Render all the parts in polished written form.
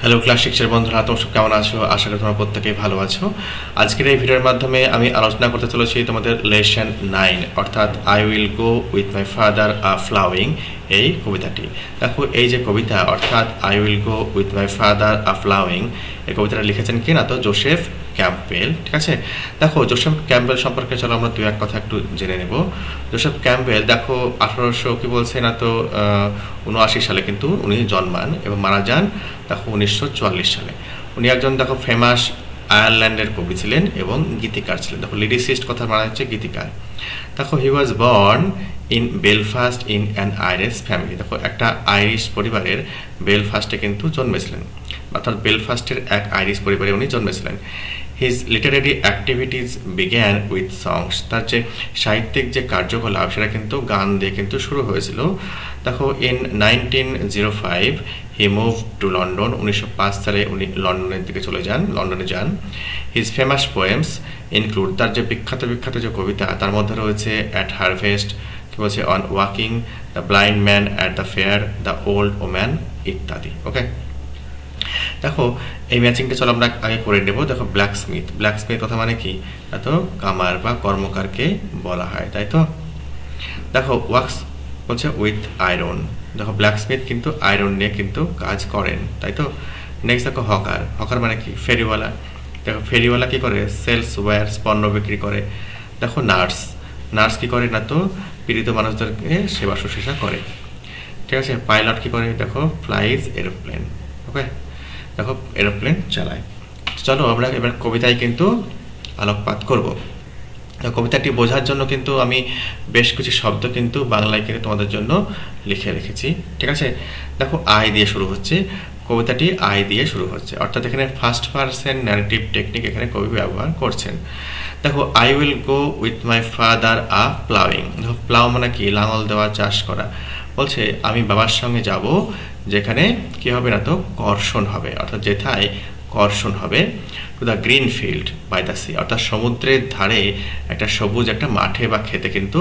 Hello class সিক্সের বন্ধুরা, তোমরা সব কেমন আছো? আশা করি তোমরা প্রত্যেকেই ভালো আছো। আজকের এই ভিডিওর মাধ্যমে আমি আলোচনা করতে চলেছি তোমাদের লেসন 9 অর্থাৎ I will go with my father ploughing এই কবিতাটি। দেখো এই যে কবিতা অর্থাৎ I will go with my father ploughing এই কবিতাটা লিখেছেন কি না তো জোসেফ ক্যাম্পবেল। ঠিক আছে, দেখো জোসেফ ক্যাম্পবেল সম্পর্কে চলো আমরা দুই এক কথা একটু জেনে নেব। জোসেফ ক্যাম্পবেল দেখো 1800 কি বলছে না তো 79 সালে কিন্তু উনি জন্মান এবং মারা যান দেখো 1944 সালে। উনি একজন দেখো ফেমাস আয়ারল্যান্ডের কবি ছিলেন এবং গীতিকার ছিলেন। দেখো লিরিসিস্ট কথা মানে হচ্ছে গীতিকার। দেখো he was born in Belfast in an Irish family. দেখো একটা আইরিশ পরিবারের বেলফাস্টে কিন্তু জন্মেছিলেন, অর্থাৎ বেলফাস্টের এক আইরিশ পরিবারে উনি জন্মেছিলেন। His literary activities began with songs. তার যে সাহিত্যিক যে কার্যকলাপ সেটা কিন্তু গান দিয়ে কিন্তু শুরু হয়েছিল। দেখো in 1905 he move to London. 1905 সালে উনি লন্ডনের দিকে লন্ডনে যান। হিজ ফেমাস পোয়েমস ইনক্লুড, তার যে বিখ্যাত যে কবিতা তার মধ্যে রয়েছে অ্যাট হারভেস্ট, কি বলছে on walking, the blind man at the fair, the old woman ইত্যাদি। ওকে, দেখো এই ম্যাচিংটা চলো আমরা আগে করে নেব। দেখো ব্ল্যাকস্মিথ কথা মানে কি, এত কামার বা কর্মকারকে বলা হয়, তাই তো। দেখো ওয়ার্কস হচ্ছে উইথ আয়রন। দেখো ব্ল্যাকস্মিথ কিন্তু আয়রন নিয়ে কিন্তু কাজ করেন, তাই তো। নেক্সট দেখো হকার মানে কি, ফেরিওয়ালা। দেখো ফেরিওয়ালা কি করে, সেলস ওয়্যার্স পণ্য বিক্রি করে। দেখো নার্স কি করে না তো পীড়িত মানুষদেরকে সেবা শুশ্রূষা করে। ঠিক আছে, পাইলট কি করে, দেখো ফ্লাইজ এরোপ্লেন। ওকে, দেখো এরোপ্লেন চালায়। চলো আমরা এবার কবিতায় কিন্তু আলোকপাত করব। কবিতাটি বোঝার জন্য কিন্তু আমি বেশ কিছু শব্দ কিন্তু বাংলায় কিন্তু তোমাদের জন্য লিখে রেখেছি। ঠিক আছে, দেখো আই দিয়ে শুরু হচ্ছে, কবিতাটি আই দিয়ে শুরু হচ্ছে, অর্থাৎ এখানে ফার্স্ট পারসন ন্যারেটিভ টেকনিক এখানে কবি ব্যবহার করছেন। দেখো I will go with my father ploughing. দেখো প্লাউ মানে কি, লাঙল দেওয়া, চাষ করা। বলছে আমি বাবার সঙ্গে যাব যেখানে কি হবে না তো কর্ষণ হবে, অর্থাৎ যেথায় কর্ষণ হবে, to the green field by the sea, অর্থাৎ সমুদ্রের ধারে একটা সবুজ একটা মাঠে বা খেতে কিন্তু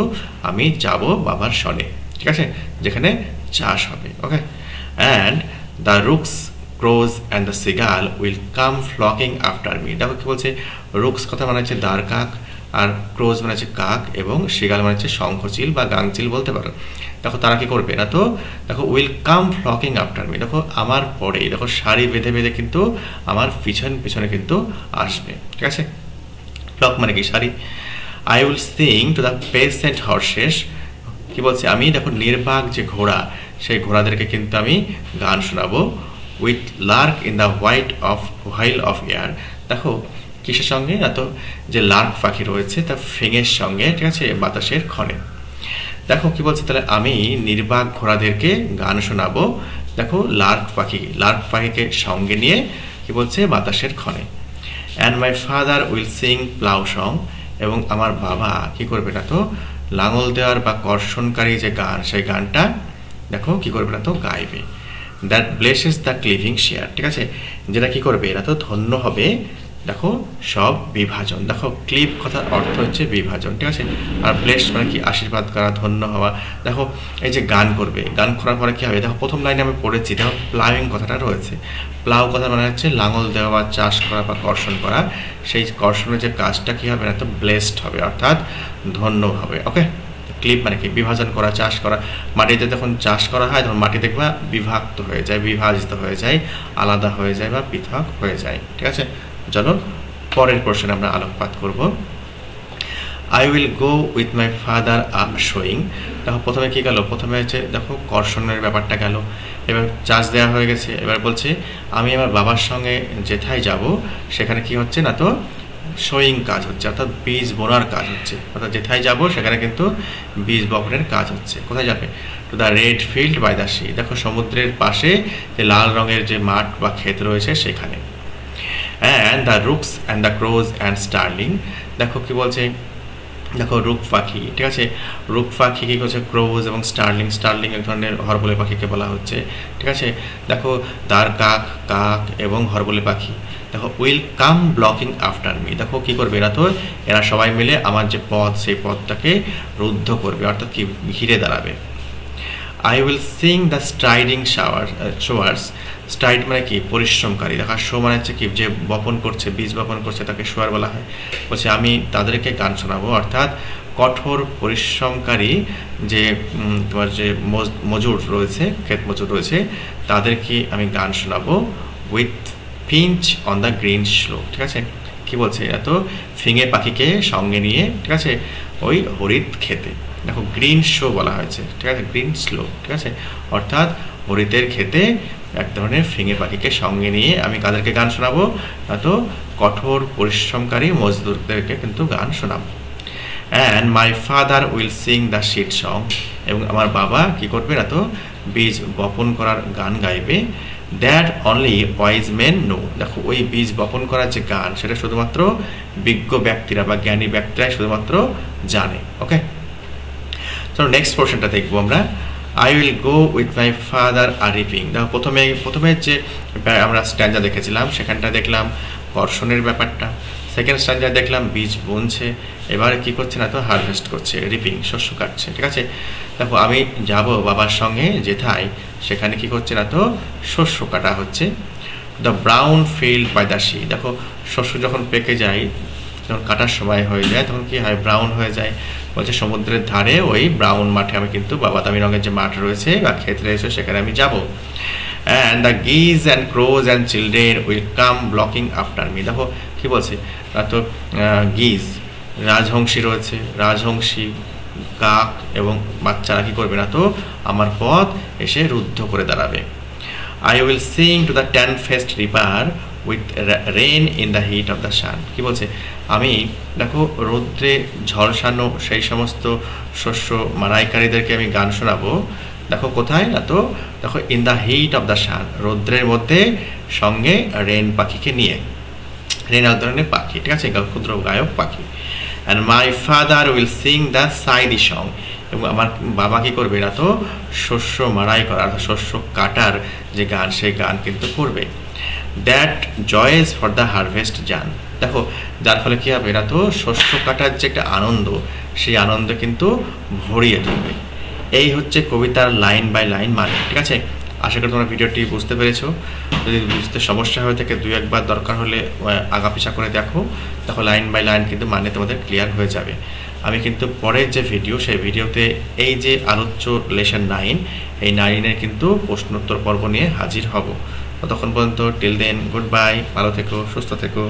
আমি যাব বাবার সনে। ঠিক আছে, যেখানে চাষ হবে। Okay, and the rooks, crows and the seagull will come flocking after me. দেখো কি বলছে, রুকস কথা মানে হচ্ছে দ্বার কাক, আর ক্রোজ মানে হচ্ছে কাক, এবং সিগাল মানে হচ্ছে শঙ্খচিল বা গাংচিল বলতে পারো। দেখো তারা কি করবে না তো, দেখো will come flocking after me, দেখো আমার পরেই, দেখো সারি বেঁধে কিন্তু আমার পিছনে কিন্তু আসবে। ঠিক আছে, ফ্লক মানে কি সারি। I will sing to the patient horse's, কি বলছে আমি দেখো নির্বাক যে ঘোড়া সেই ঘোড়াদেরকে কিন্তু আমি গান শোনাবো। With Lark in the while of air. দেখো কিসের সঙ্গে, এত যে লার্ক পাখি রয়েছে তার ফেঙের সঙ্গে, ঠিক আছে, বাতাসের ক্ষণে। দেখো কি বলছে, তাহলে আমি নির্বাক ঘোড়াদেরকে গান শোনাবো। দেখো লার্ক পাখিকে সঙ্গে নিয়ে কি বলছে বাতাসের ক্ষণে। And my father will Singh plough song, এবং আমার বাবা কি করবে না তো লাঙল দেওয়ার বা কর্ষণকারী যে গান সেই গানটা দেখো কি করবে না তো গাইবে। That blesses the cleaving share. ঠিক আছে, যেটা কি করবে এরা তো ধন্য হবে দেখো সব বিভাজন। দেখো ক্লিপ কথার অর্থ হচ্ছে বিভাজন। ঠিক আছে, আর ব্লেস মানে কি আশীর্বাদ করা, ধন্য হওয়া। দেখো এই যে গান করবে, গান করার পরে কি হবে, দেখো প্রথম লাইনে আমি পড়েছি, দেখো প্লাউইং কথাটা রয়েছে। প্লাউ কথা মানে হচ্ছে লাঙল দেওয়া বা চাষ করা বা কর্ষণ করা। সেই কর্ষণের যে কাজটা কি হবে না তো ব্লেসড হবে, অর্থাৎ ধন্য হবে। ওকে, ক্লিপ মানে কি বিভাজন করা, চাষ করা। মাটিতে যখন চাষ করা হয় তখন মাটি দেখবা বিভক্ত হয়ে যায়, বিভাজিত হয়ে যায়, আলাদা হয়ে যায় বা পৃথক হয়ে যায়। ঠিক আছে, চলো পরের প্রশ্নে আমরা আলোকপাত করব। I will go with my father showing. দেখো প্রথমে কি গেল, প্রথমে হচ্ছে দেখো কর্ষণের ব্যাপারটা গেল, এবার চাষ দেওয়া হয়ে গেছে। এবার বলছে আমি আমার বাবার সঙ্গে যেথায় যাব সেখানে কি হচ্ছে না তো শোয়িং কাজ হচ্ছে, অর্থাৎ বীজ বোনার কাজ হচ্ছে। অর্থাৎ যেথায় যাব সেখানে কিন্তু বীজ বপনের কাজ হচ্ছে। কোথায় যাবে, to the red field by the sea. দেখো সমুদ্রের পাশে যে লাল রঙের যে মাঠ বা ক্ষেত রয়েছে সেখানে। And the rooks and the crows and starling. দেখো কি বলছে, দেখো রুক পাখি, ঠিক আছে, রুক পাখি কি করছে, ক্রোজ এবং স্টার্লিং এক ধরনের হরবলে পাখিকে বলা হচ্ছে। ঠিক আছে, দেখো দ্বার কাক এবং হরবলে পাখি দেখো will come blocking after me. দেখো কি করবে এরা সবাই মিলে আমার যে পথ সেই পথটাকে রুদ্ধ করবে, অর্থাৎ কি ঘিরে দাঁড়াবে। I will sing the striding showers. Stride মানে কি পরিশ্রমকারী, দেখো শো মানে হচ্ছে কি যে বপন করছে, বীজ বপন করছে তাকে শোয়ার বলা হয়। বলছে আমি তাদেরকে গান শোনাবো, অর্থাৎ কঠোর পরিশ্রমকারী যে তোমার যে মজুর রয়েছে, ক্ষেত মজুর রয়েছে, তাদেরকে আমি গান শোনাবো with Finch on the green slow. ঠিক আছে, কি বলছে, এত ফিঙে পাখিকে সঙ্গে নিয়ে, ঠিক আছে, ওই হরিৎ খেতে। দেখো গ্রিন শো বলা হয়েছে, ঠিক আছে, গ্রিন স্লো, ঠিক আছে, অর্থাৎ হরিতের খেতে এক ধরনের ফিঙে পাখিকে সঙ্গে নিয়ে আমি কাদেরকে গান শোনাবো, এত কঠোর পরিশ্রমকারী মজদুরদেরকে কিন্তু গান শোনাবো। And my father will sing the sheet song, এবং আমার বাবা কি করবে, এত বীজ বপন করার গান গাইবে। That only wise men know, দেখো ওই বীজ বপন করার যে গান সেটা শুধুমাত্র বিজ্ঞ ব্যক্তিরা বা জ্ঞানী ব্যক্তিরাই শুধুমাত্র জানে। ওকে, চলো নেক্সট পোর্শনটা দেখবো আমরা। I will go with my father are reaping. দেখো প্রথমে যে আমরা স্ট্যান্ডা দেখেছিলাম সেখানটা দেখলাম কর্ষণের ব্যাপারটা, সেকেন্ড স্ট্যান্ডা দেখলাম বীজ বুনছে, এবার কি করছে না তো হারভেস্ট করছে, রিপিং শস্য কাটছে। ঠিক আছে, দেখো আমি যাব বাবার সঙ্গে যেথায়, সেখানে কি করছে না তো শস্য কাটা হচ্ছে। The brown field by the sea, দেখো শস্য যখন পেকে যায়, যখন কাটার সময় হয়ে যায় তখন কি হয়, ব্রাউন হয়ে যায়। বলছে সমুদ্রের ধারে ওই ব্রাউন মাঠে আমি কিন্তু বাদামি রঙের যে মাঠ রয়েছে বা ক্ষেত রয়েছে সেখানে আমি যাব। And the geese and crows and children will come blocking after me. দেখো কি বলছে, তো গিজ রাজহংসী রয়েছে, রাজহংসী কাক এবং বাচ্চারা কি করবে না তো আমার পথ এসে রুদ্ধ করে দাঁড়াবে। I will sing to the tan faced river with rain in the heat of the sun. কি বলছে, আমি দেখো রৌদ্রে ঝলসানো সেই সমস্ত শস্য মারাইকারীদেরকে আমি গান শোনাবো। দেখো কোথায় না তো, দেখো in the heat of the সান, রৌদ্রের মধ্যে, সঙ্গে রেন পাখিকে নিয়ে। রেন এক ধরনের পাখি, ঠিক আছে, ক্ষুদ্র গায়ক পাখি। And my father will sing the seed song, এবং আমার বাবা কি করবে না তো শস্য মারাই করার, শস্য কাটার যে গান সেই গান কিন্তু করবে। That joys for the harvest জান, দেখো যার ফলে কী হবে না তো শস্য কাটার যে একটা আনন্দ, সেই আনন্দ কিন্তু ভরিয়ে তুলবে। এই হচ্ছে কবিতার লাইন বাই লাইন মানে। ঠিক আছে, আশা করি তোমরা ভিডিওটি বুঝতে পেরেছো। যদি বুঝতে সমস্যা হয়ে থাকে দুই একবার দরকার হলে আগা পিছা করে দেখো লাইন বাই লাইন কিন্তু মানে তোমাদের ক্লিয়ার হয়ে যাবে। আমি কিন্তু পরের যে ভিডিও, সেই ভিডিওতে এই যে আলোচ্য লেসন 9, এই 9-এর কিন্তু প্রশ্নোত্তর পর্ব নিয়ে হাজির হব। ততক্ষণ পর্যন্ত টিল দেন গুড বাই, ভালো থেকো, সুস্থ থেকো।